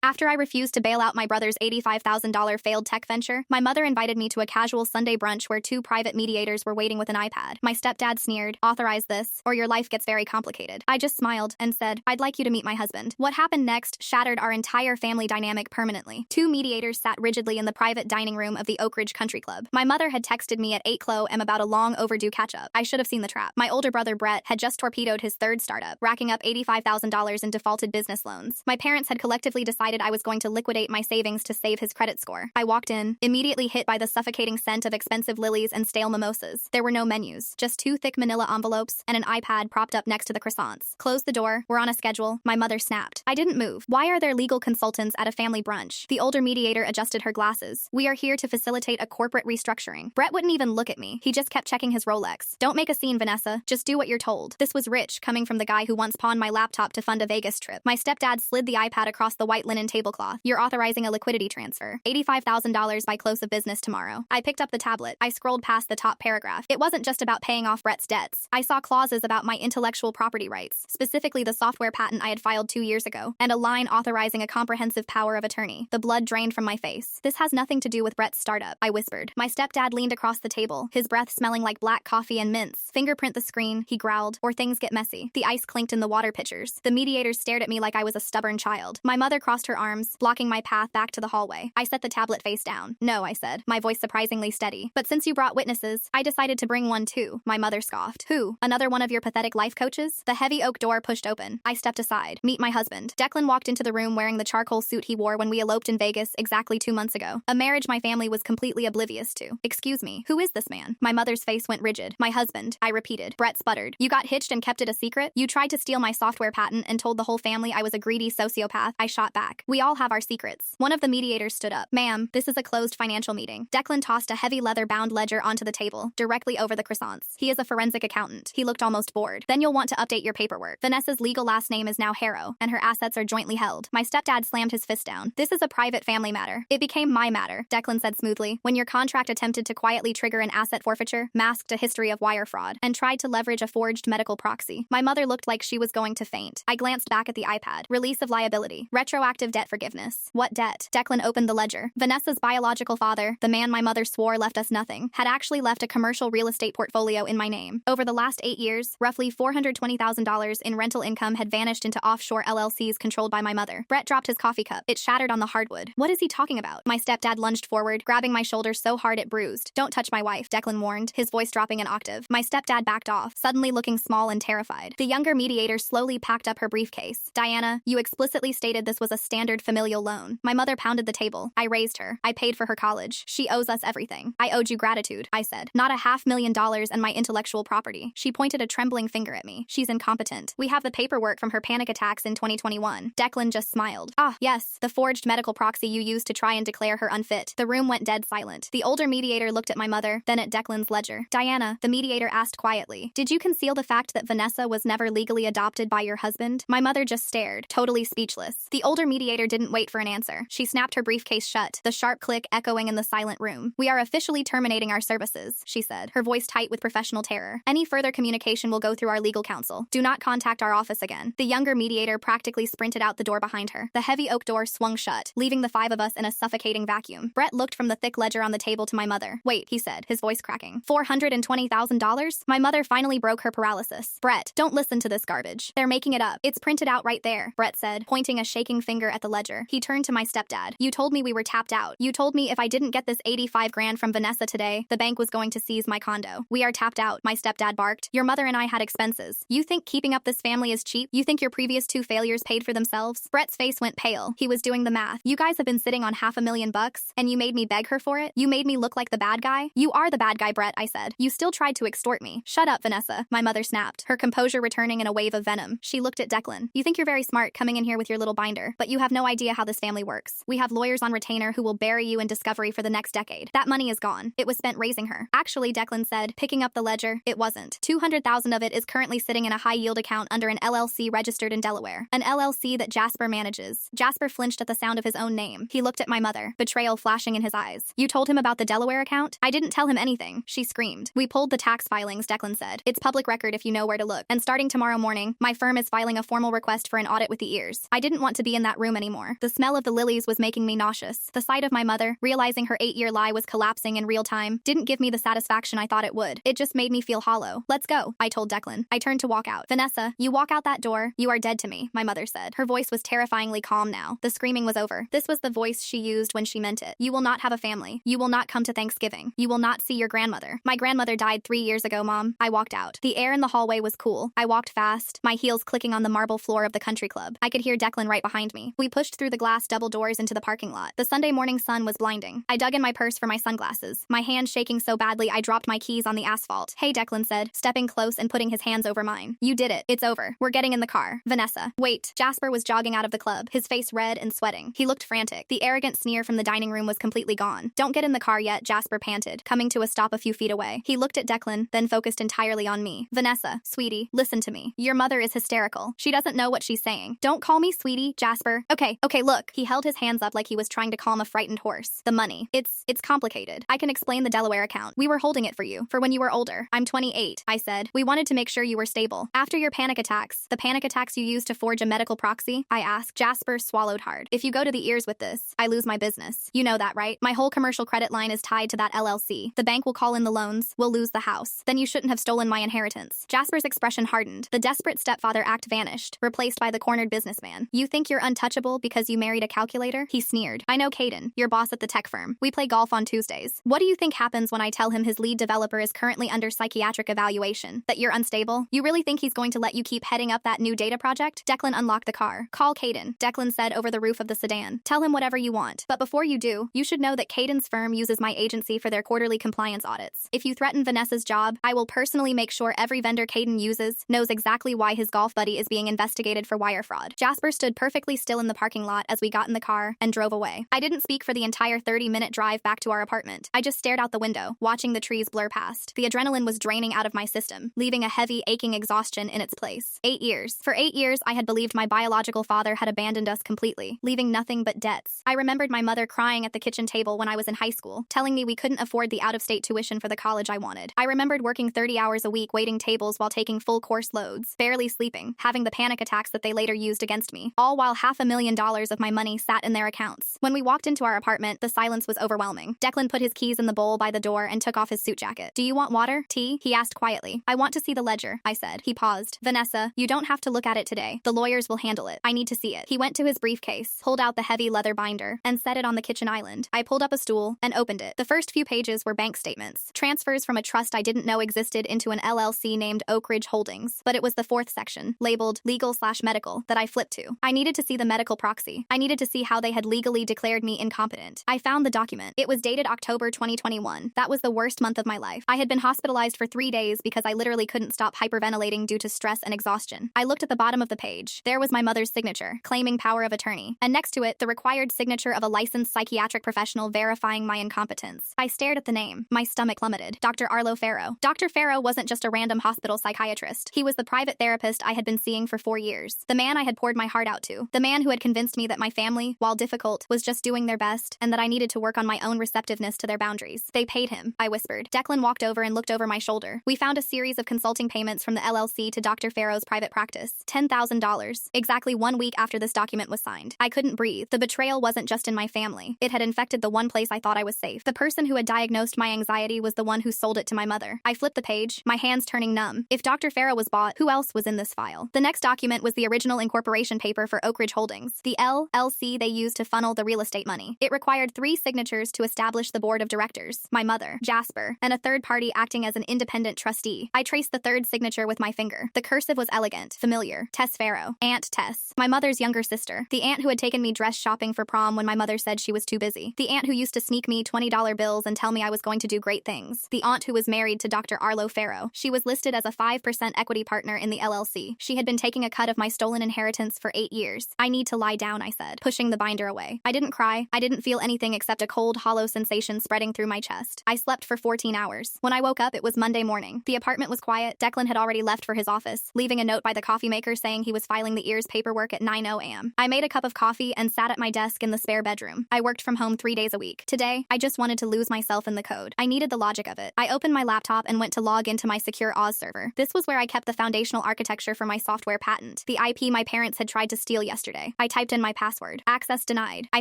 After I refused to bail out my brother's $85,000 failed tech venture, my mother invited me to a casual Sunday brunch where two private mediators were waiting with an iPad. My stepdad sneered, "Authorize this, or your life gets very complicated." I just smiled and said, "I'd like you to meet my husband." What happened next shattered our entire family dynamic permanently. Two mediators sat rigidly in the private dining room of the Oak Ridge Country Club. My mother had texted me at 8:00 about a long overdue catch-up. I should have seen the trap. My older brother Brett had just torpedoed his third startup, racking up $85,000 in defaulted business loans. My parents had collectively decided I was going to liquidate my savings to save his credit score. I walked in, immediately hit by the suffocating scent of expensive lilies and stale mimosas. There were no menus, just two thick manila envelopes and an iPad propped up next to the croissants. Close the door, we're on a schedule, my mother snapped. I didn't move. Why are there legal consultants at a family brunch? The older mediator adjusted her glasses. We are here to facilitate a corporate restructuring. Brett wouldn't even look at me. He just kept checking his Rolex. Don't make a scene, Vanessa. Just do what you're told. This was rich, coming from the guy who once pawned my laptop to fund a Vegas trip. My stepdad slid the iPad across the white linen tablecloth. You're authorizing a liquidity transfer. $85,000 by close of business tomorrow. I picked up the tablet. I scrolled past the top paragraph. It wasn't just about paying off Brett's debts. I saw clauses about my intellectual property rights, specifically the software patent I had filed 2 years ago, and a line authorizing a comprehensive power of attorney. The blood drained from my face. This has nothing to do with Brett's startup, I whispered. My stepdad leaned across the table, his breath smelling like black coffee and mints. Fingerprint the screen, he growled, or things get messy. The ice clinked in the water pitchers. The mediators stared at me like I was a stubborn child. My mother crossed her arms, blocking my path back to the hallway. I set the tablet face down. No, I said, my voice surprisingly steady. But since you brought witnesses, I decided to bring one too. My mother scoffed. Who? Another one of your pathetic life coaches? The heavy oak door pushed open. I stepped aside. Meet my husband. Declan walked into the room wearing the charcoal suit he wore when we eloped in Vegas exactly 2 months ago. A marriage my family was completely oblivious to. Excuse me, who is this man? My mother's face went rigid. My husband, I repeated. Brett sputtered. You got hitched and kept it a secret? You tried to steal my software patent and told the whole family I was a greedy sociopath. I shot back. We all have our secrets. One of the mediators stood up. Ma'am, this is a closed financial meeting. Declan tossed a heavy leather-bound ledger onto the table, directly over the croissants. He is a forensic accountant. He looked almost bored. Then you'll want to update your paperwork. Vanessa's legal last name is now Harrow, and her assets are jointly held. My stepdad slammed his fist down. This is a private family matter. It became my matter, Declan said smoothly, when your contract attempted to quietly trigger an asset forfeiture, masked a history of wire fraud, and tried to leverage a forged medical proxy. My mother looked like she was going to faint. I glanced back at the iPad. Release of liability. Retroactive debt forgiveness. What debt? Declan opened the ledger. Vanessa's biological father, the man my mother swore left us nothing, had actually left a commercial real estate portfolio in my name. Over the last 8 years, roughly $420,000 in rental income had vanished into offshore LLCs controlled by my mother. Brett dropped his coffee cup. It shattered on the hardwood. What is he talking about? My stepdad lunged forward, grabbing my shoulder so hard it bruised. Don't touch my wife, Declan warned, his voice dropping an octave. My stepdad backed off, suddenly looking small and terrified. The younger mediator slowly packed up her briefcase. Diana, you explicitly stated this was a standard familial loan. My mother pounded the table. I raised her. I paid for her college. She owes us everything. I owed you gratitude, I said. Not $500,000 and my intellectual property. She pointed a trembling finger at me. She's incompetent. We have the paperwork from her panic attacks in 2021. Declan just smiled. Ah, yes, the forged medical proxy you used to try and declare her unfit. The room went dead silent. The older mediator looked at my mother, then at Declan's ledger. Diana, the mediator asked quietly, did you conceal the fact that Vanessa was never legally adopted by your husband? My mother just stared, totally speechless. The older mediator didn't wait for an answer. She snapped her briefcase shut, the sharp click echoing in the silent room. We are officially terminating our services, she said, her voice tight with professional terror. Any further communication will go through our legal counsel. Do not contact our office again. The younger mediator practically sprinted out the door behind her. The heavy oak door swung shut, leaving the 5 of us in a suffocating vacuum. Brett looked from the thick ledger on the table to my mother. Wait, he said, his voice cracking. $420,000? My mother finally broke her paralysis. Brett, don't listen to this garbage. They're making it up. It's printed out right there, Brett said, pointing a shaking finger at the ledger. He turned to my stepdad. You told me we were tapped out. You told me if I didn't get this 85 grand from Vanessa today, the bank was going to seize my condo. We are tapped out, my stepdad barked. Your mother and I had expenses. You think keeping up this family is cheap? You think your previous 2 failures paid for themselves? Brett's face went pale. He was doing the math. You guys have been sitting on $500,000, and you made me beg her for it? You made me look like the bad guy? You are the bad guy, Brett, I said. You still tried to extort me. Shut up, Vanessa, my mother snapped, her composure returning in a wave of venom. She looked at Declan. You think you're very smart coming in here with your little binder, but you have no idea how this family works. We have lawyers on retainer who will bury you in discovery for the next decade. That money is gone. It was spent raising her. Actually, Declan said, picking up the ledger, it wasn't. $200,000 of it is currently sitting in a high-yield account under an LLC registered in Delaware. An LLC that Jasper manages. Jasper flinched at the sound of his own name. He looked at my mother, betrayal flashing in his eyes. You told him about the Delaware account? I didn't tell him anything, she screamed. We pulled the tax filings, Declan said. It's public record if you know where to look. And starting tomorrow morning, my firm is filing a formal request for an audit with the ears. I didn't want to be in that room room anymore. The smell of the lilies was making me nauseous. The sight of my mother, realizing her 8-year lie was collapsing in real time, didn't give me the satisfaction I thought it would. It just made me feel hollow. Let's go, I told Declan. I turned to walk out. Vanessa, you walk out that door, you are dead to me, my mother said. Her voice was terrifyingly calm now. The screaming was over. This was the voice she used when she meant it. You will not have a family. You will not come to Thanksgiving. You will not see your grandmother. My grandmother died 3 years ago, Mom. I walked out. The air in the hallway was cool. I walked fast, my heels clicking on the marble floor of the country club. I could hear Declan right behind me. We pushed through the glass double doors into the parking lot. The Sunday morning sun was blinding. I dug in my purse for my sunglasses, my hand shaking so badly I dropped my keys on the asphalt. Hey, Declan said, stepping close and putting his hands over mine. You did it. It's over. We're getting in the car. Vanessa. Wait. Jasper was jogging out of the club, his face red and sweating. He looked frantic. The arrogant sneer from the dining room was completely gone. Don't get in the car yet, Jasper panted, coming to a stop a few feet away. He looked at Declan, then focused entirely on me. Vanessa, sweetie, listen to me. Your mother is hysterical. She doesn't know what she's saying. Don't call me sweetie, Jasper. Okay, look. He held his hands up like he was trying to calm a frightened horse. The money. It's complicated. I can explain the Delaware account. We were holding it for you, for when you were older. I'm 28, I said. We wanted to make sure you were stable. After your panic attacks, the panic attacks you used to forge a medical proxy, I asked. Jasper swallowed hard. If you go to the ears with this, I lose my business. You know that, right? My whole commercial credit line is tied to that LLC. The bank will call in the loans. We'll lose the house. Then you shouldn't have stolen my inheritance. Jasper's expression hardened. The desperate stepfather act vanished, replaced by the cornered businessman. You think you're untouchable because you married a calculator? He sneered. I know Caden, your boss at the tech firm. We play golf on Tuesdays. What do you think happens when I tell him his lead developer is currently under psychiatric evaluation? That you're unstable? You really think he's going to let you keep heading up that new data project? Declan unlocked the car. Call Caden, Declan said over the roof of the sedan. Tell him whatever you want. But before you do, you should know that Caden's firm uses my agency for their quarterly compliance audits. If you threaten Vanessa's job, I will personally make sure every vendor Caden uses knows exactly why his golf buddy is being investigated for wire fraud. Jasper stood perfectly still in the parking lot as we got in the car and drove away. I didn't speak for the entire 30-minute drive back to our apartment. I just stared out the window, watching the trees blur past. The adrenaline was draining out of my system, leaving a heavy, aching exhaustion in its place. 8 years. For 8 years, I had believed my biological father had abandoned us completely, leaving nothing but debts. I remembered my mother crying at the kitchen table when I was in high school, telling me we couldn't afford the out-of-state tuition for the college I wanted. I remembered working 30 hours a week waiting tables while taking full course loads, barely sleeping, having the panic attacks that they later used against me, all while $500,000 of my money sat in their accounts. When we walked into our apartment, the silence was overwhelming. Declan put his keys in the bowl by the door and took off his suit jacket. Do you want water? Tea? He asked quietly. I want to see the ledger, I said. He paused. Vanessa, you don't have to look at it today. The lawyers will handle it. I need to see it. He went to his briefcase, pulled out the heavy leather binder, and set it on the kitchen island. I pulled up a stool and opened it. The first few pages were bank statements, transfers from a trust I didn't know existed into an LLC named Oak Ridge Holdings, but it was the fourth section, labeled legal/medical, that I flipped to. I needed to see the medical proxy. I needed to see how they had legally declared me incompetent. I found the document. It was dated October 2021. That was the worst month of my life. I had been hospitalized for 3 days because I literally couldn't stop hyperventilating due to stress and exhaustion. I looked at the bottom of the page. There was my mother's signature, claiming power of attorney, and next to it, the required signature of a licensed psychiatric professional verifying my incompetence. I stared at the name. My stomach plummeted. Dr. Arlo Farrow. Dr. Farrow wasn't just a random hospital psychiatrist. He was the private therapist I had been seeing for 4 years. The man I had poured my heart out to. The man who had convinced me that my family, while difficult, was just doing their best and that I needed to work on my own receptiveness to their boundaries. They paid him, I whispered. Declan walked over and looked over my shoulder. We found a series of consulting payments from the LLC to Dr. Farrow's private practice. $10,000. Exactly 1 week after this document was signed. I couldn't breathe. The betrayal wasn't just in my family. It had infected the one place I thought I was safe. The person who had diagnosed my anxiety was the one who sold it to my mother. I flipped the page, my hands turning numb. If Dr. Farrow was bought, who else was in this file? The next document was the original incorporation paper for Oak Ridge Holdings, the LLC they used to funnel the real estate money. It required 3 signatures to establish the board of directors, my mother, Jasper, and a third party acting as an independent trustee. I traced the third signature with my finger. The cursive was elegant, familiar. Tess Farrow. Aunt Tess. My mother's younger sister. The aunt who had taken me dress shopping for prom when my mother said she was too busy. The aunt who used to sneak me $20 bills and tell me I was going to do great things. The aunt who was married to Dr. Arlo Farrow. She was listed as a 5% equity partner in the LLC. She had been taking a cut of my stolen inheritance for 8 years. I need to lie down, I said, pushing the binder away. I didn't cry. I didn't feel anything except a cold, hollow sensation spreading through my chest. I slept for 14 hours. When I woke up, it was Monday morning. The apartment was quiet. Declan had already left for his office, leaving a note by the coffee maker saying he was filing the ears paperwork at 9:00 a.m. I made a cup of coffee and sat at my desk in the spare bedroom. I worked from home 3 days a week. Today, I just wanted to lose myself in the code. I needed the logic of it. I opened my laptop and went to log into my secure Oz server. This was where I kept the foundational architecture for my software patent, the IP my parents had tried to steal yesterday. I I typed in my password. Access denied. I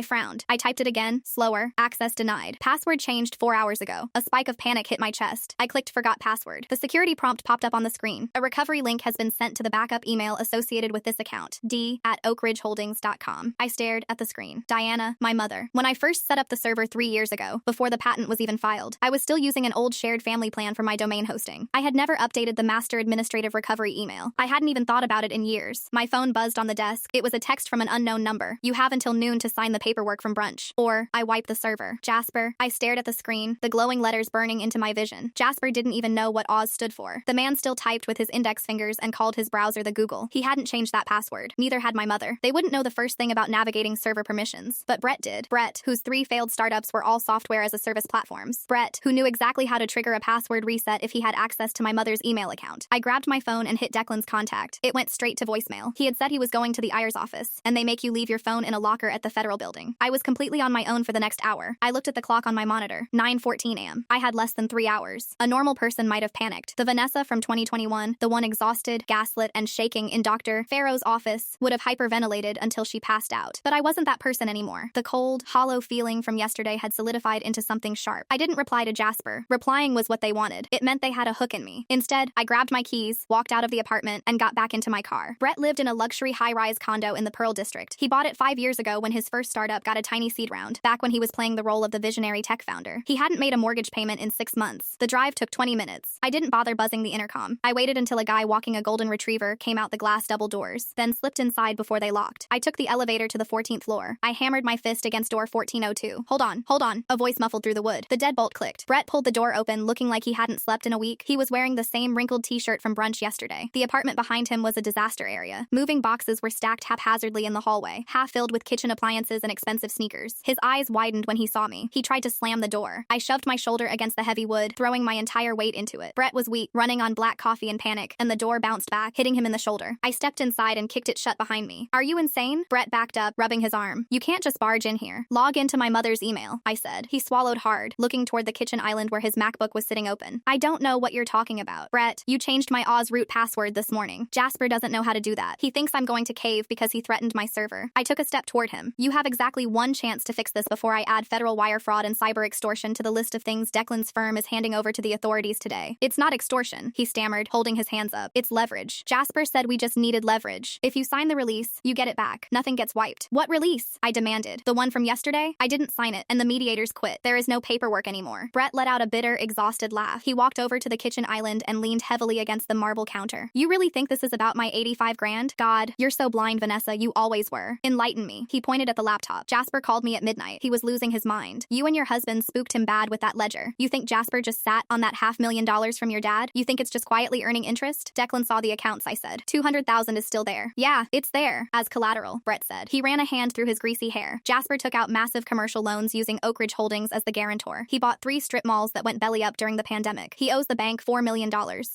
frowned. I typed it again, slower. Access denied. Password changed 4 hours ago. A spike of panic hit my chest. I clicked forgot password. The security prompt popped up on the screen. A recovery link has been sent to the backup email associated with this account, d@oakridgeholdings.com. I stared at the screen. Diana, my mother. When I first set up the server 3 years ago, before the patent was even filed, I was still using an old shared family plan for my domain hosting. I had never updated the master administrative recovery email. I hadn't even thought about it in years. My phone buzzed on the desk. It was a text from an unknown number. You have until noon to sign the paperwork from brunch. Or, I wiped the server. Jasper. I stared at the screen, the glowing letters burning into my vision. Jasper didn't even know what Oz stood for. The man still typed with his index fingers and called his browser the Google. He hadn't changed that password. Neither had my mother. They wouldn't know the first thing about navigating server permissions. But Brett did. Brett, whose 3 failed startups were all software as a service platforms. Brett, who knew exactly how to trigger a password reset if he had access to my mother's email account. I grabbed my phone and hit Declan's contact. It went straight to voicemail. He had said he was going to the IRS office, and they make you leave your phone in a locker at the federal building. I was completely on my own for the next hour. I looked at the clock on my monitor. 9:14 a.m. I had less than 3 hours. A normal person might have panicked. The Vanessa from 2021, the one exhausted, gaslit, and shaking in Dr. Farrow's office, would have hyperventilated until she passed out. But I wasn't that person anymore. The cold, hollow feeling from yesterday had solidified into something sharp. I didn't reply to Jasper. Replying was what they wanted. It meant they had a hook in me. Instead, I grabbed my keys, walked out of the apartment, and got back into my car. Brett lived in a luxury high-rise condo in the Pearl District. He bought it 5 years ago when his first startup got a tiny seed round, back when he was playing the role of the visionary tech founder. He hadn't made a mortgage payment in 6 months. The drive took 20 minutes. I didn't bother buzzing the intercom. I waited until a guy walking a golden retriever came out the glass double doors, then slipped inside before they locked. I took the elevator to the 14th floor. I hammered my fist against door 1402. Hold on, a voice muffled through the wood. The deadbolt clicked. Brett pulled the door open, looking like he hadn't slept in a week. He was wearing the same wrinkled t-shirt from brunch yesterday. The apartment behind him was a disaster area. Moving boxes were stacked haphazardly in the hallway, half filled with kitchen appliances and expensive sneakers. His eyes widened when he saw me. He tried to slam the door. I shoved my shoulder against the heavy wood, throwing my entire weight into it. Brett was weak, running on black coffee in panic, and the door bounced back, hitting him in the shoulder. I stepped inside and kicked it shut behind me. Are you insane? Brett backed up, rubbing his arm. You can't just barge in here. Log into my mother's email, I said. He swallowed hard, looking toward the kitchen island where his MacBook was sitting open. I don't know what you're talking about. Brett, you changed my Oz root password this morning. Jasper doesn't know how to do that. He thinks I'm going to cave because he threatened my server. I took a step toward him. You have exactly one chance to fix this before I add federal wire fraud and cyber extortion to the list of things Declan's firm is handing over to the authorities today. It's not extortion, he stammered, holding his hands up. It's leverage. Jasper said we just needed leverage. If you sign the release, you get it back. Nothing gets wiped. What release? I demanded. The one from yesterday? I didn't sign it, and the mediators quit. There is no paperwork anymore. Brett let out a bitter, exhausted laugh. He walked over to the kitchen island and leaned heavily against the marble counter. You really think this is about my 85 grand? God, you're so blind, Vanessa. You always were. Enlighten me. He pointed at the laptop. Jasper called me at midnight. He was losing his mind. You and your husband spooked him bad with that ledger. You think Jasper just sat on that $500,000 from your dad? You think it's just quietly earning interest? Declan saw the accounts, I said. 200,000 is still there. Yeah, it's there. As collateral, Brett said. He ran a hand through his greasy hair. Jasper took out massive commercial loans using Oak Ridge Holdings as the guarantor. He bought 3 strip malls that went belly up during the pandemic. He owes the bank $4 million.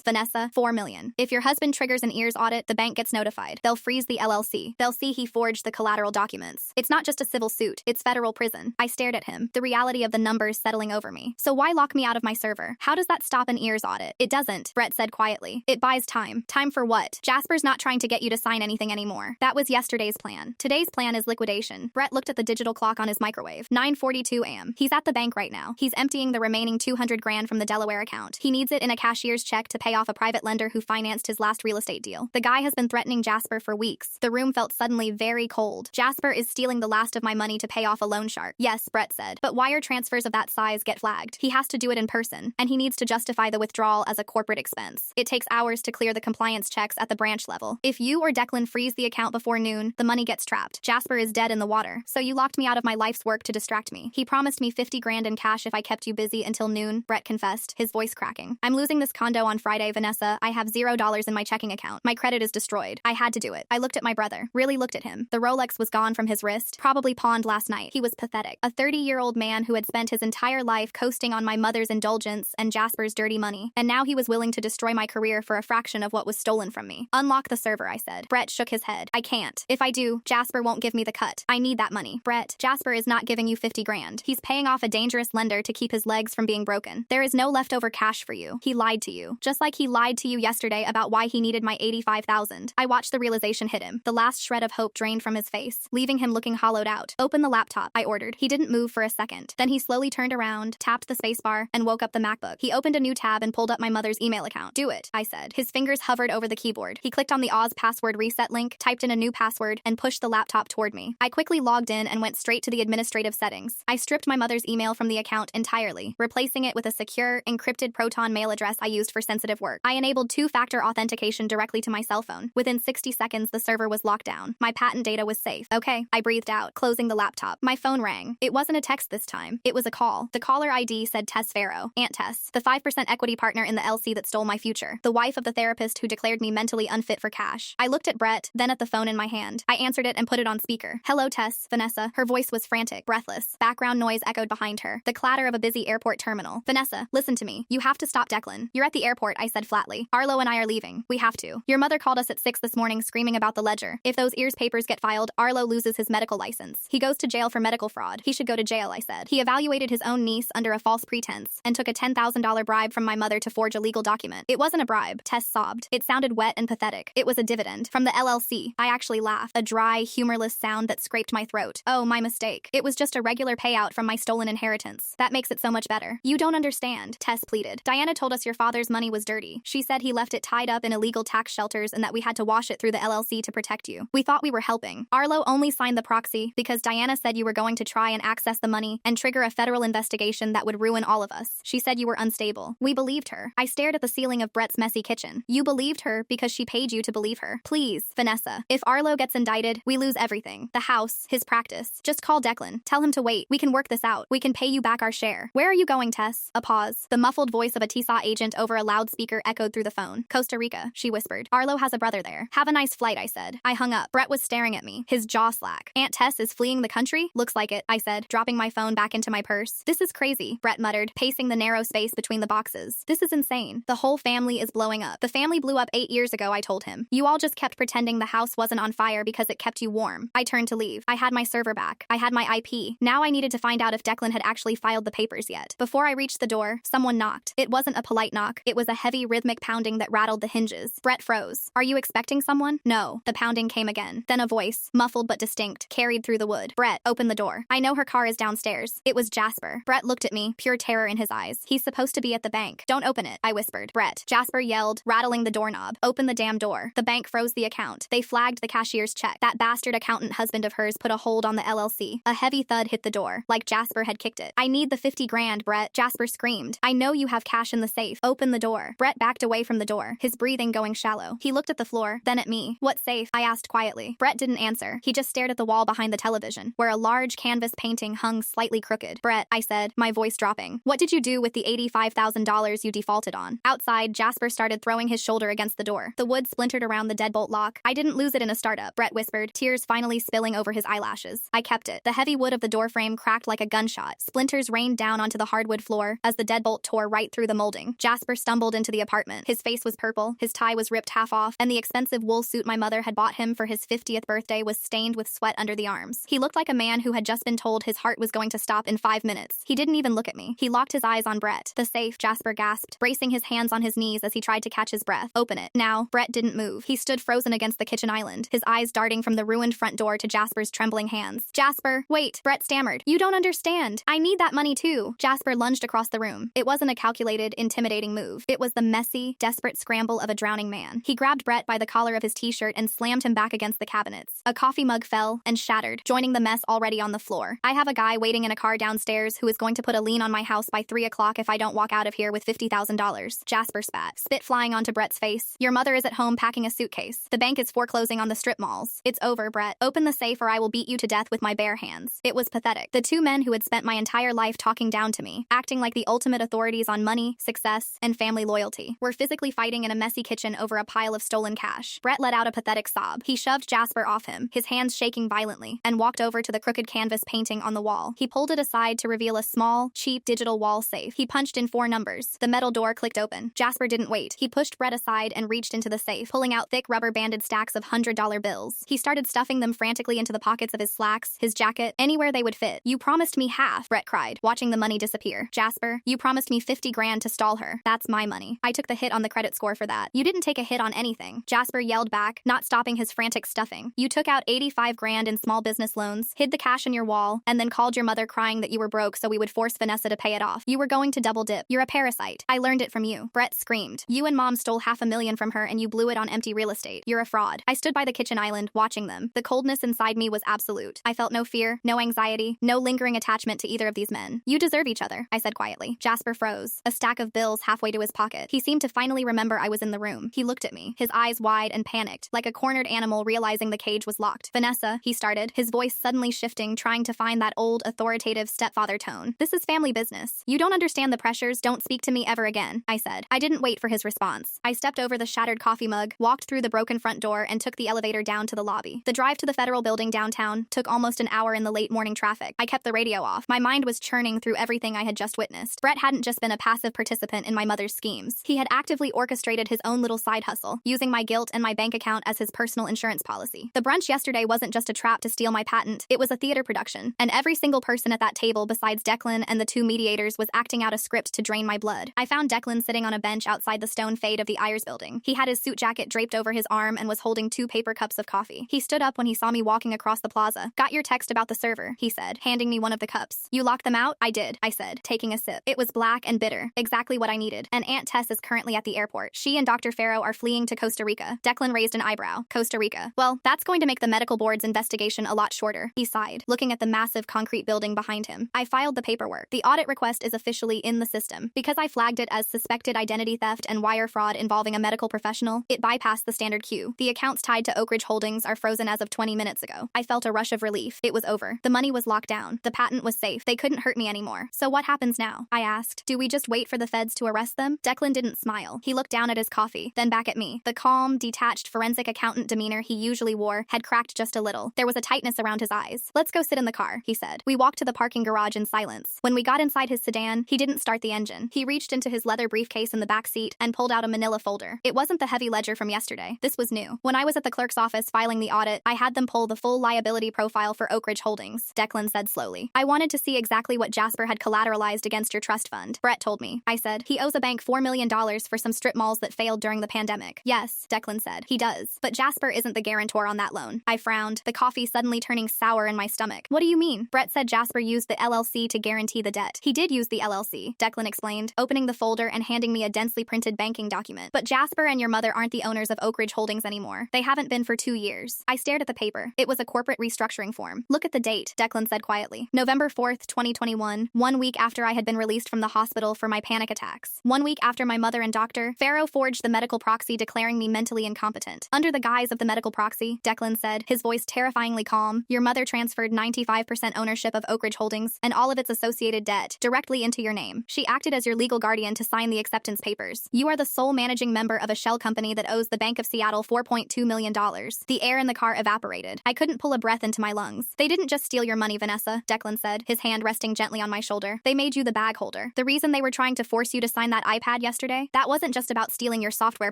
Vanessa, $4 million. If your husband triggers an ears audit, the bank gets notified. They'll freeze the LLC. They'll see he forged the collateral documents. It's not just a civil suit. It's federal prison. I stared at him, the reality of the numbers settling over me. So why lock me out of my server? How does that stop an ears audit? It doesn't, Brett said quietly. It buys time. Time for what? Jasper's not trying to get you to sign anything anymore. That was yesterday's plan. Today's plan is liquidation. Brett looked at the digital clock on his microwave. 9:42 a.m. He's at the bank right now. He's emptying the remaining 200 grand from the Delaware account. He needs it in a cashier's check to pay off a private lender who financed his last real estate deal. The guy has been threatening Jasper for weeks. The room felt suddenly very cold. Jasper is stealing the last of my money to pay off a loan shark. Yes, Brett said. But wire transfers of that size get flagged. He has to do it in person, and he needs to justify the withdrawal as a corporate expense. It takes hours to clear the compliance checks at the branch level. If you or Declan freeze the account before noon, the money gets trapped. Jasper is dead in the water, so you locked me out of my life's work to distract me. He promised me 50 grand in cash if I kept you busy until noon, Brett confessed, his voice cracking. I'm losing this condo on Friday, Vanessa. I have $0 in my checking account. My credit is destroyed. I had to do it. I looked at my brother, really looked at him. The Rolex was gone from his wrist, probably pawned last night. He was pathetic. A 30-year-old man who had spent his entire life coasting on my mother's indulgence and Jasper's dirty money. And now he was willing to destroy my career for a fraction of what was stolen from me. Unlock the server, I said. Brett shook his head. I can't. If I do, Jasper won't give me the cut. I need that money. Brett, Jasper is not giving you 50 grand. He's paying off a dangerous lender to keep his legs from being broken. There is no leftover cash for you. He lied to you. Just like he lied to you yesterday about why he needed my 85,000. I watched the realization hit him. The last shred of hope drained from his face, leaving him looking hollowed out. Open the laptop, I ordered. He didn't move for a second. Then he slowly turned around, tapped the spacebar, and woke up the MacBook. He opened a new tab and pulled up my mother's email account. Do it, I said. His fingers hovered over the keyboard. He clicked on the Oz password reset link, typed in a new password, and pushed the laptop toward me. I quickly logged in and went straight to the administrative settings. I stripped my mother's email from the account entirely, replacing it with a secure, encrypted Proton mail address I used for sensitive work. I enabled two-factor authentication directly to my cell phone. Within 60 seconds, the server was locked down. My patent data was safe. Okay, I breathed out, closing the laptop. My phone rang. It wasn't a text this time. It was a call. The caller ID said Tess Farrow, Aunt Tess, the 5% equity partner in the LC that stole my future, the wife of the therapist who declared me mentally unfit for cash. I looked at Brett, then at the phone in my hand. I answered it and put it on speaker. Hello, Tess, Vanessa. Her voice was frantic, breathless. Background noise echoed behind her, the clatter of a busy airport terminal. Vanessa, listen to me. You have to stop Declan. You're at the airport, I said flatly. Arlo and I are leaving. We have to. Your mother called us at 6 this morning screaming about the ledger. If those ears papers get filed, Arlo loses his medical license. He goes to jail for medical fraud. He should go to jail, I said. He evaluated his own niece under a false pretense and took a $10,000 bribe from my mother to forge a legal document. It wasn't a bribe, Tess sobbed. It sounded wet and pathetic. It was a dividend. From the LLC. I actually laughed. A dry, humorless sound that scraped my throat. Oh, my mistake. It was just a regular payout from my stolen inheritance. That makes it so much better. You don't understand, Tess pleaded. Diana told us your father's money was dirty. She said he left it tied up in illegal tax shelters and that we had to wash it through the LLC to protect you. We thought we were helping. Arlo only signed the proxy because Diana said you were going to try and access the money and trigger a federal investigation that would ruin all of us. She said you were unstable. We believed her. I stared at the ceiling of Brett's messy kitchen. You believed her because she paid you to believe her. Please, Vanessa, if Arlo gets indicted, we lose everything. The house, his practice. Just call Declan. Tell him to wait. We can work this out. We can pay you back our share. Where are you going, Tess? A pause. The muffled voice of a TSA agent over a loudspeaker echoed through the phone. Costa Rica, she whispered. Arlo has a brother there. Have a nice flight, I said. I hung up. Brett was staring at me, his jaw slack. Aunt Tess is fleeing the country? Looks like it, I said, dropping my phone back into my purse. This is crazy, Brett muttered, pacing the narrow space between the boxes. This is insane. The whole family is blowing up. The family blew up 8 years ago, I told him. You all just kept pretending the house wasn't on fire because it kept you warm. I turned to leave. I had my server back. I had my IP. Now I needed to find out if Declan had actually filed the papers yet. Before I reached the door, someone knocked. It wasn't a polite knock. It was a heavy rhythmic pounding that rattled the hinges. Brett froze. Are you expecting someone? No. The pounding came again. Then a voice, muffled but distinct, carried through the wood. Brett, open the door. I know her car is downstairs. It was Jasper. Brett looked at me, pure terror in his eyes. He's supposed to be at the bank. Don't open it, I whispered. Brett. Jasper yelled, rattling the doorknob. Open the damn door. The bank froze the account. They flagged the cashier's check. That bastard accountant husband of hers put a hold on the LLC. A heavy thud hit the door, like Jasper had kicked it. I need the 50 grand, Brett. Jasper screamed. I know you have cash in the safe. Open the door. Brett backed away from the door, his breathing going shallow. He looked at the floor, then at me. What safe? I asked quietly. Brett didn't answer. He just stared at the wall behind the television, where a large canvas painting hung slightly crooked. Brett, I said, my voice dropping. What did you do with the $85,000 you defaulted on? Outside, Jasper started throwing his shoulder against the door. The wood splintered around the deadbolt lock. I didn't lose it in a startup, Brett whispered, tears finally spilling over his eyelashes. I kept it. The heavy wood of the doorframe cracked like a gunshot. Splinters rained down onto the hardwood floor as the deadbolt tore right through the molding. Jasper stumbled into the apartment. His face was purple, his tie was ripped half off, and the expensive wool suit my mother had bought him for his 50th birthday was stained with sweat under the arms. He looked like a man who had just been told his heart was going to stop in 5 minutes. He didn't even look at me. He locked his eyes on Brett. The safe, Jasper gasped, bracing his hands on his knees as he tried to catch his breath. Open it. Now, Brett didn't move. He stood frozen against the kitchen island, his eyes darting from the ruined front door to Jasper's trembling hands. Jasper, wait, Brett stammered. You don't understand. I need that money too. Jasper lunged across the room. It wasn't a calculated, intimidating move. It was the messy, desperate scramble of a drowning man. He grabbed Brett by the collar of his t-shirt and slammed him back against the cabinets. A coffee mug fell and shattered, joining the mess already on the floor. I have a guy waiting in a car downstairs who is going to put a lien on my house by 3 o'clock if I don't walk out of here with $50,000. Jasper spat, spit flying onto Brett's face. Your mother is at home packing a suitcase. The bank is foreclosing on the strip malls. It's over, Brett. Open the safe or I will beat you to death with my bare hands. It was pathetic. The two men who had spent my entire life talking down to me, acting like the ultimate authorities on money, success, and family loyalty, were physically fighting in a messy kitchen over a pile of stolen cash. Brett let out a pathetic sob. He shoved Jasper off him, his hands shaking violently, and walked over to the crooked canvas painting on the wall. He pulled it aside to reveal a small, cheap digital wall safe. He punched in 4 numbers. The metal door clicked open. Jasper didn't wait. He pushed Brett aside and reached into the safe, pulling out thick rubber-banded stacks of $100 bills. He started stuffing them frantically into the pockets of his slacks, his jacket, anywhere they would fit. You promised me half, Brett cried, watching the money disappear. Jasper, you promised me 50 grand to stall her. That's my money. I took the hit on the credit score for that. You didn't take a hit on anything, Jasper yelled back, not stopping his frantic stuffing. everything. You took out 85 grand in small business loans, hid the cash in your wall, and then called your mother crying that you were broke so we would force Vanessa to pay it off. You were going to double dip. You're a parasite. I learned it from you. Brett screamed. You and Mom stole $500,000 from her and you blew it on empty real estate. You're a fraud. I stood by the kitchen island, watching them. The coldness inside me was absolute. I felt no fear, no anxiety, no lingering attachment to either of these men. You deserve each other, I said quietly. Jasper froze, a stack of bills halfway to his pocket. He seemed to finally remember I was in the room. He looked at me, his eyes wide and panicked, like a cornered animal realizing the cage was locked. Vanessa, he started, his voice suddenly shifting, trying to find that old, authoritative stepfather tone. This is family business. You don't understand the pressures, don't speak to me ever again, I said. I didn't wait for his response. I stepped over the shattered coffee mug, walked through the broken front door, and took the elevator down to the lobby. The drive to the Federal Building downtown took almost an hour in the late morning traffic. I kept the radio off. My mind was churning through everything I had just witnessed. Brett hadn't just been a passive participant in my mother's schemes. He had actively orchestrated his own little side hustle, using my guilt and my bank account as his personal insurance policy. The brunch yesterday wasn't just a trap to steal my patent, it was a theater production, and every single person at that table besides Declan and the two mediators was acting out a script to drain my blood. I found Declan sitting on a bench outside the stone fade of the Ayers building. He had his suit jacket draped over his arm and was holding 2 paper cups of coffee. He stood up when he saw me walking across the plaza. Got your text about the server, he said, handing me one of the cups. You locked them out? I did, I said, taking a sip. It was black and bitter, exactly what I needed. And Aunt Tess is currently at the airport. She and Dr. Farrow are fleeing to Costa Rica. Declan raised an eyebrow. Costa Rica. Well, that's going to make the medical board's investigation a lot shorter, he sighed, looking at the massive concrete building behind him. I filed the paperwork. The audit request is officially in the system. Because I flagged it as suspected identity theft and wire fraud involving a medical professional, it bypassed the standard queue. The accounts tied to Oak Ridge Holdings are frozen as of 20 minutes ago. I felt a rush of relief. It was over. The money was locked down. The patent was safe. They couldn't hurt me anymore. So what happens now? I asked. Do we just wait for the feds to arrest them? Declan didn't smile. He looked down at his coffee, then back at me. The calm, detached forensic accountant demeanor he usually wore had cracked just a little. There was a tightness around his eyes. Let's go sit in the car, he said. We walked to the parking garage in silence. When we got inside his sedan, he didn't start the engine. He reached into his leather briefcase in the back seat and pulled out a manila folder. It wasn't the heavy ledger from yesterday. This was new. When I was at the clerk's office filing the audit, I had them pull the full liability profile for Oak Ridge Holdings, Declan said slowly. I wanted to see exactly what Jasper had collateralized against your trust fund. Brett told me. I said, he owes a bank $4 million for some strip malls that failed during the pandemic. Yes, Declan said. He does. But Jasper isn't the guarantor on that loan. I frowned, the coffee suddenly turning sour in my stomach. What do you mean? Brett said Jasper used the LLC to guarantee the debt. He did use the LLC, Declan explained, opening the folder and handing me a densely printed banking document. But Jasper and your mother aren't the owners of Oak Ridge Holdings anymore. They haven't been for 2 years. I stared at the paper. It was a corporate restructuring form. Look at the date, Declan said quietly. November 4th, 2021, 1 week after I had been released from the hospital for my panic attacks. 1 week after my mother and Dr. Farrow forged the medical proxy declaring me mentally incompetent. Under the guise of the medical proxy, Declan said, his voice terrifyingly calm, your mother transferred 95% ownership of Oak Ridge Holdings and all of its associated debt directly into your name. She acted as your legal guardian to sign the acceptance papers. You are the sole managing member of a shell company that owes the Bank of Seattle $4.2 million. The air in the car evaporated. I couldn't pull a breath into my lungs. They didn't just steal your money, Vanessa, Declan said, his hand resting gently on my shoulder. They made you the bag holder. The reason they were trying to force you to sign that iPad yesterday, that wasn't just about stealing your software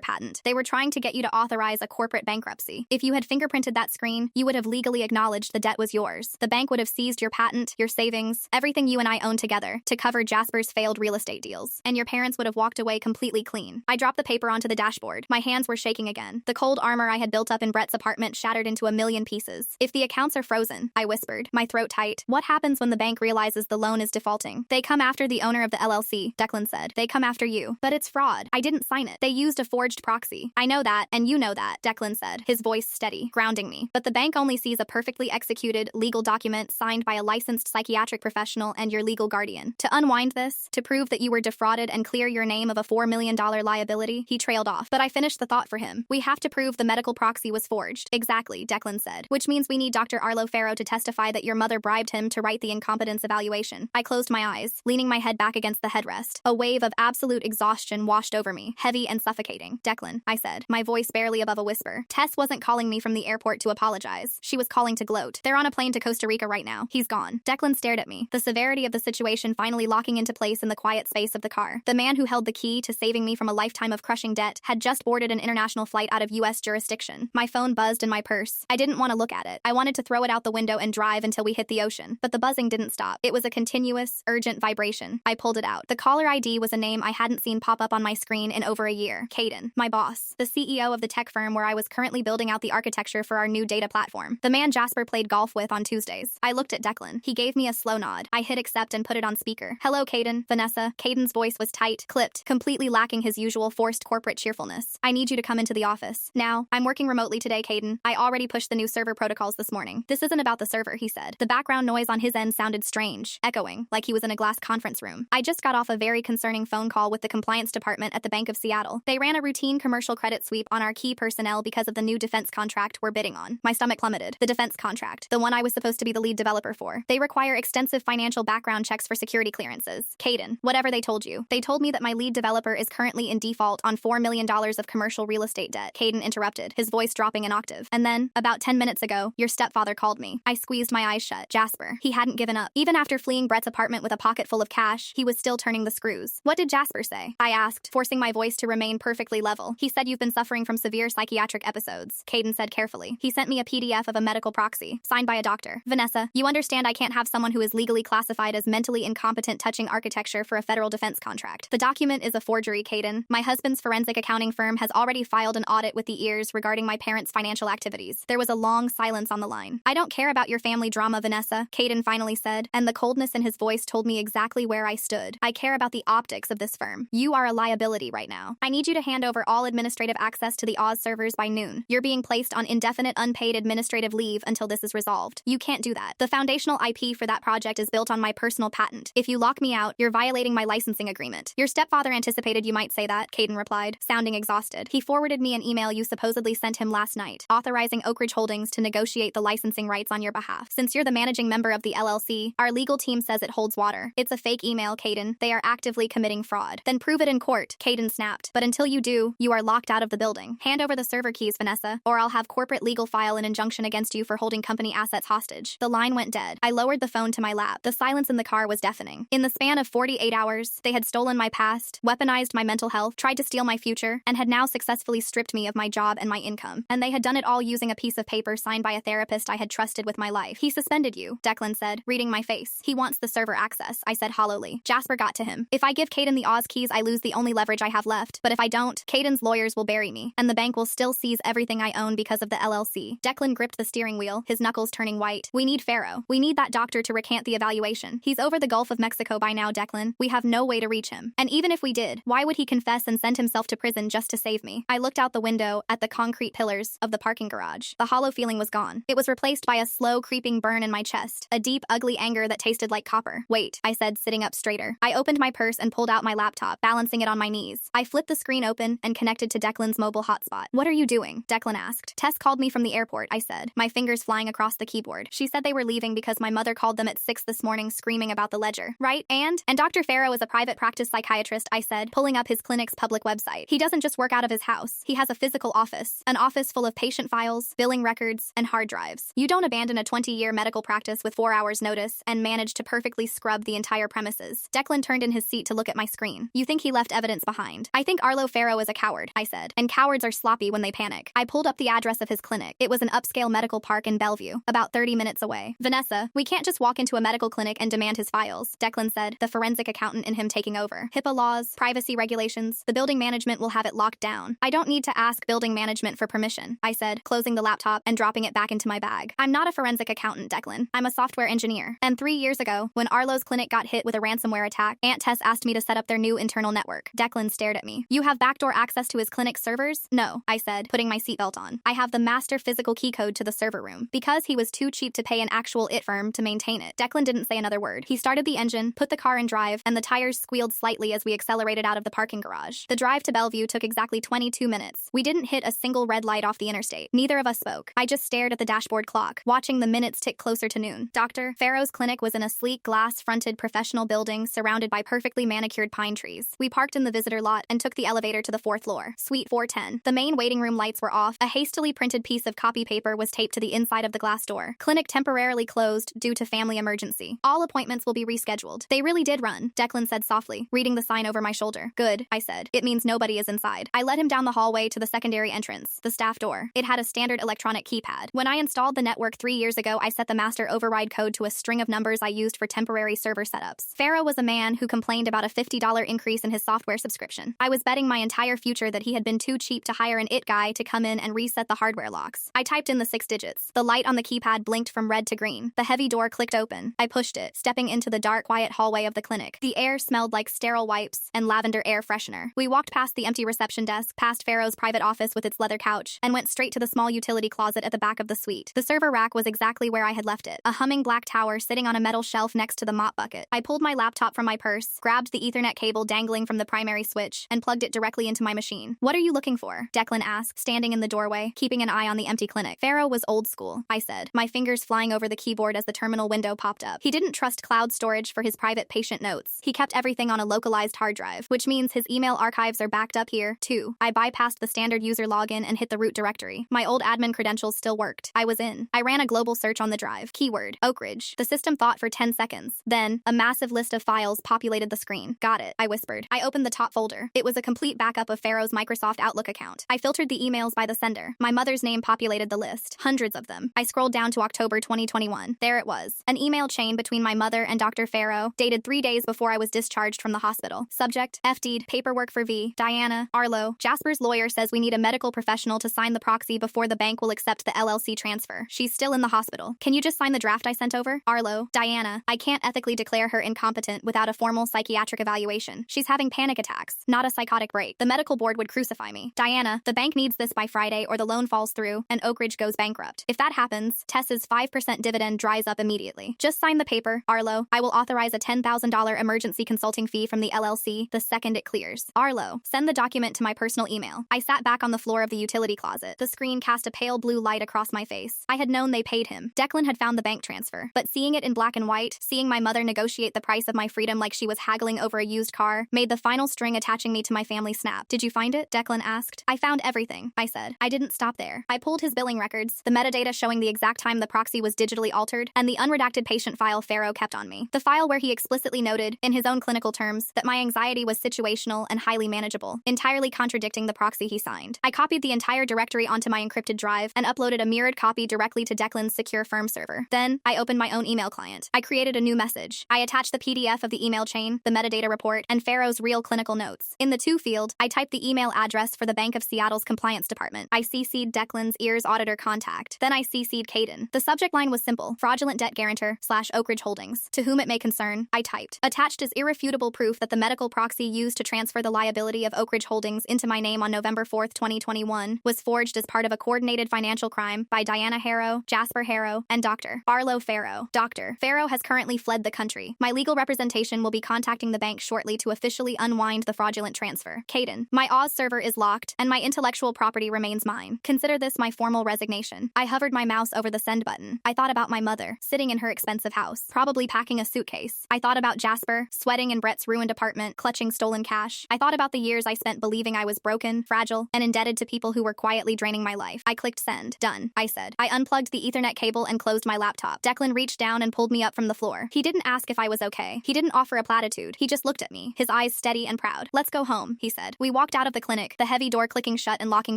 patent. They were trying to get you to authorize a corporate bankruptcy. If you had fingerprinted that screen, you would have legally acknowledged the debt was yours. The bank would have seized your patent, your savings, everything you and I own together, to cover Jasper's failed real estate deals. And your parents would have walked away completely clean. I dropped the paper onto the dashboard. My hands were shaking again. The cold armor I had built up in Brett's apartment shattered into a million pieces. If the accounts are frozen, I whispered, my throat tight. What happens when the bank realizes the loan is defaulting? They come after the owner of the LLC, Declan said. They come after you. But it's fraud. I didn't sign it. They used a forged proxy. I know that, and you know that, Declan said, his voice steady, grounding me. But the bank only sees a perfectly executed legal document signed by a licensed psychiatric professional and your legal guardian. To unwind this, to prove that you were defrauded and clear your name of a $4 million liability, he trailed off. But I finished the thought for him. We have to prove the medical proxy was forged. Exactly, Declan said. Which means we need Dr. Arlo Farrow to testify that your mother bribed him to write the incompetence evaluation. I closed my eyes, leaning my head back against the headrest. A wave of absolute exhaustion washed over me, heavy and suffocating. Declan, I said, my voice barely above a whisper. Tess wasn't calling me from the airport to apologize. She was calling to gloat. They're on a plane to Costa Rica right now. He's gone. Declan stared at me, the severity of the situation finally locking into place in the quiet space of the car. The man who held the key to saving me from a lifetime of crushing debt had just boarded an international flight out of U.S. jurisdiction. My phone buzzed in my purse. I didn't want to look at it. I wanted to throw it out the window and drive until we hit the ocean. But the buzzing didn't stop. It was a continuous, urgent vibration. I pulled it out. The caller ID was a name I hadn't seen pop up on my screen in over a year. Caden, my boss, the CEO of the tech firm where I was currently building out the architecture architecture for our new data platform. The man Jasper played golf with on Tuesdays. I looked at Declan. He gave me a slow nod. I hit accept and put it on speaker. Hello, Caden. Vanessa. Caden's voice was tight, clipped, completely lacking his usual forced corporate cheerfulness. I need you to come into the office. Now, I'm working remotely today, Caden. I already pushed the new server protocols this morning. This isn't about the server, he said. The background noise on his end sounded strange, echoing, like he was in a glass conference room. I just got off a very concerning phone call with the compliance department at the Bank of Seattle. They ran a routine commercial credit sweep on our key personnel because of the new defense contract we're bidding on. My stomach plummeted. The defense contract, the one I was supposed to be the lead developer for. They require extensive financial background checks for security clearances. Caden, whatever they told you. They told me that my lead developer is currently in default on $4 million of commercial real estate debt. Caden interrupted, his voice dropping an octave. And then, about 10 minutes ago, your stepfather called me. I squeezed my eyes shut. Jasper. He hadn't given up. Even after fleeing Brett's apartment with a pocket full of cash, he was still turning the screws. What did Jasper say? I asked, forcing my voice to remain perfectly level. He said you've been suffering from severe psychiatric episodes. Caden said carefully. He sent me a PDF of a medical proxy, signed by a doctor. Vanessa, you understand I can't have someone who is legally classified as mentally incompetent touching architecture for a federal defense contract. The document is a forgery, Caden. My husband's forensic accounting firm has already filed an audit with the ears regarding my parents' financial activities. There was a long silence on the line. I don't care about your family drama, Vanessa, Caden finally said, and the coldness in his voice told me exactly where I stood. I care about the optics of this firm. You are a liability right now. I need you to hand over all administrative access to the Oz servers by noon. You're being placed on indefinite unpaid administrative leave until this is resolved. You can't do that. The foundational IP for that project is built on my personal patent. If you lock me out, you're violating my licensing agreement. Your stepfather anticipated you might say that, Caden replied, sounding exhausted. He forwarded me an email you supposedly sent him last night, authorizing Oak Ridge Holdings to negotiate the licensing rights on your behalf. Since you're the managing member of the LLC, our legal team says it holds water. It's a fake email, Caden. They are actively committing fraud. Then prove it in court, Caden snapped. But until you do, you are locked out of the building. Hand over the server keys, Vanessa, or I'll have corporate legal file an injunction against you for holding company assets hostage. The line went dead. I lowered the phone to my lap. The silence in the car was deafening. In the span of 48 hours, they had stolen my past, weaponized my mental health, tried to steal my future, and had now successfully stripped me of my job and my income. And they had done it all using a piece of paper signed by a therapist I had trusted with my life. He suspended you, Declan said, reading my face. He wants the server access, I said hollowly. Jasper got to him. If I give Caden the Oz keys, I lose the only leverage I have left. But if I don't, Caden's lawyers will bury me, and the bank will still seize everything I own because of the LLC. Declan gripped the steering wheel, his knuckles turning white. We need Pharaoh. We need that doctor to recant the evaluation. He's over the Gulf of Mexico by now, Declan. We have no way to reach him. And even if we did, why would he confess and send himself to prison just to save me? I looked out the window at the concrete pillars of the parking garage. The hollow feeling was gone. It was replaced by a slow, creeping burn in my chest, a deep, ugly anger that tasted like copper. Wait, I said, sitting up straighter. I opened my purse and pulled out my laptop, balancing it on my knees. I flipped the screen open and connected to Declan's mobile hotspot. What are you doing? Declan asked. Tess called me from the airport, I said, my fingers flying across the keyboard. She said they were leaving because my mother called them at 6 this morning screaming about the ledger. Right? And Dr. Pharaoh is a private practice psychiatrist, I said, pulling up his clinic's public website. He doesn't just work out of his house. He has a physical office, an office full of patient files, billing records, and hard drives. You don't abandon a 20-year medical practice with 4 hours notice and manage to perfectly scrub the entire premises. Declan turned in his seat to look at my screen. You think he left evidence behind? I think Arlo Pharaoh is a coward, I said, and cowards are sloppy when they panic. I pulled up the address of his clinic. It was an upscale medical park in Bellevue, about 30 minutes away. Vanessa, we can't just walk into a medical clinic and demand his files, Declan said, the forensic accountant in him taking over. HIPAA laws, privacy regulations, the building management will have it locked down. I don't need to ask building management for permission, I said, closing the laptop and dropping it back into my bag. I'm not a forensic accountant, Declan. I'm a software engineer. And 3 years ago, when Arlo's clinic got hit with a ransomware attack, Aunt Tess asked me to set up their new internal network. Declan stared at me. You have backdoor access to his clinic's servers? No, I said, putting my seatbelt on. I have the master physical key code to the server room, because he was too cheap to pay an actual IT firm to maintain it. Declan didn't say another word. He started the engine, put the car in drive, and the tires squealed slightly as we accelerated out of the parking garage. The drive to Bellevue took exactly 22 minutes. We didn't hit a single red light off the interstate. Neither of us spoke. I just stared at the dashboard clock, watching the minutes tick closer to noon. Dr. Pharaoh's clinic was in a sleek, glass-fronted professional building surrounded by perfectly manicured pine trees. We parked in the visitor lot and took the elevator to the 4th floor, Suite 410. The main waiting room lights were off. A hastily printed piece of copy paper was taped to the inside of the glass door. Clinic temporarily closed due to family emergency. All appointments will be rescheduled. They really did run, Declan said softly, reading the sign over my shoulder. Good, I said. It means nobody is inside. I led him down the hallway to the secondary entrance, the staff door. It had a standard electronic keypad. When I installed the network 3 years ago, I set the master override code to a string of numbers I used for temporary server setups. Pharaoh was a man who complained about a $50 increase in his software subscription. I was betting my entire future that he had been too cheap to hire an IT guy to come in and reset the hard hardware locks. I typed in the 6 digits. The light on the keypad blinked from red to green. The heavy door clicked open. I pushed it, stepping into the dark, quiet hallway of the clinic. The air smelled like sterile wipes and lavender air freshener. We walked past the empty reception desk, past Pharaoh's private office with its leather couch, and went straight to the small utility closet at the back of the suite. The server rack was exactly where I had left it, a humming black tower sitting on a metal shelf next to the mop bucket. I pulled my laptop from my purse, grabbed the Ethernet cable dangling from the primary switch, and plugged it directly into my machine. "What are you looking for?" Declan asked, standing in the doorway, keeping an eye on the empty clinic. "Pharaoh was old school," I said, my fingers flying over the keyboard as the terminal window popped up. "He didn't trust cloud storage for his private patient notes. He kept everything on a localized hard drive, which means his email archives are backed up here, too." I bypassed the standard user login and hit the root directory. My old admin credentials still worked. I was in. I ran a global search on the drive. Keyword: Oak Ridge. The system thought for 10 seconds. Then, a massive list of files populated the screen. "Got it," I whispered. I opened the top folder. It was a complete backup of Pharaoh's Microsoft Outlook account. I filtered the emails by the sender. My mother's name populated the list. Hundreds of them. I scrolled down to October 2021. There it was. An email chain between my mother and Dr. Pharaoh, dated 3 days before I was discharged from the hospital. Subject: FD'd, paperwork for V. Diana, Arlo. Jasper's lawyer says we need a medical professional to sign the proxy before the bank will accept the LLC transfer. She's still in the hospital. Can you just sign the draft I sent over? Arlo. Diana, I can't ethically declare her incompetent without a formal psychiatric evaluation. She's having panic attacks, not a psychotic break. The medical board would crucify me. Diana, the bank needs this by Friday or the loan falls through and Oak Ridge goes bankrupt. If that happens, Tess's 5% dividend dries up immediately. Just sign the paper, Arlo. I will authorize a $10,000 emergency consulting fee from the LLC the second it clears. Arlo, send the document to my personal email. I sat back on the floor of the utility closet. The screen cast a pale blue light across my face. I had known they paid him. Declan had found the bank transfer. But seeing it in black and white, seeing my mother negotiate the price of my freedom like she was haggling over a used car, made the final string attaching me to my family snap. "Did you find it?" Declan asked. "I found everything," I said. I didn't stop there. I pulled his billing records, the metadata showing the exact time the proxy was digitally altered, and the unredacted patient file Pharaoh kept on me. The file where he explicitly noted, in his own clinical terms, that my anxiety was situational and highly manageable, entirely contradicting the proxy he signed. I copied the entire directory onto my encrypted drive and uploaded a mirrored copy directly to Declan's secure firm server. Then, I opened my own email client. I created a new message. I attached the PDF of the email chain, the metadata report, and Pharaoh's real clinical notes. In the to field, I typed the email address for the Bank of Seattle's compliance department. I CC'd Declan's ears auditor contact. Then I CC'd Caden. The subject line was simple: fraudulent debt guarantor / Oak Ridge Holdings. To whom it may concern, I typed. Attached is irrefutable proof that the medical proxy used to transfer the liability of Oak Ridge Holdings into my name on November 4th, 2021 was forged as part of a coordinated financial crime by Diana Harrow, Jasper Harrow, and Dr. Arlo Pharaoh. Dr. Pharaoh has currently fled the country. My legal representation will be contacting the bank shortly to officially unwind the fraudulent transfer. Caden. My Oz server is locked, and my intellectual property remains mine. Consider this my formal resignation. I hovered my mouse over the send button. I thought about my mother, sitting in her expensive house, probably packing a suitcase. I thought about Jasper, sweating in Brett's ruined apartment, clutching stolen cash. I thought about the years I spent believing I was broken, fragile, and indebted to people who were quietly draining my life. I clicked send. Done, I said. I unplugged the Ethernet cable and closed my laptop. Declan reached down and pulled me up from the floor. He didn't ask if I was okay. He didn't offer a platitude. He just looked at me, his eyes steady and proud. "Let's go home," he said. We walked out of the clinic, the heavy door clicking shut and locking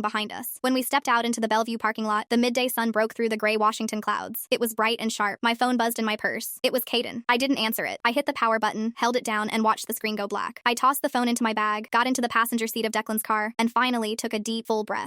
behind us. When we stepped out into the Bellevue parking lot, the midday sun broke through the gray Washington clouds. It was bright and sharp. My phone buzzed in my purse. It was Caden. I didn't answer it. I hit the power button, held it down, and watched the screen go black. I tossed the phone into my bag, got into the passenger seat of Declan's car, and finally took a deep, full breath.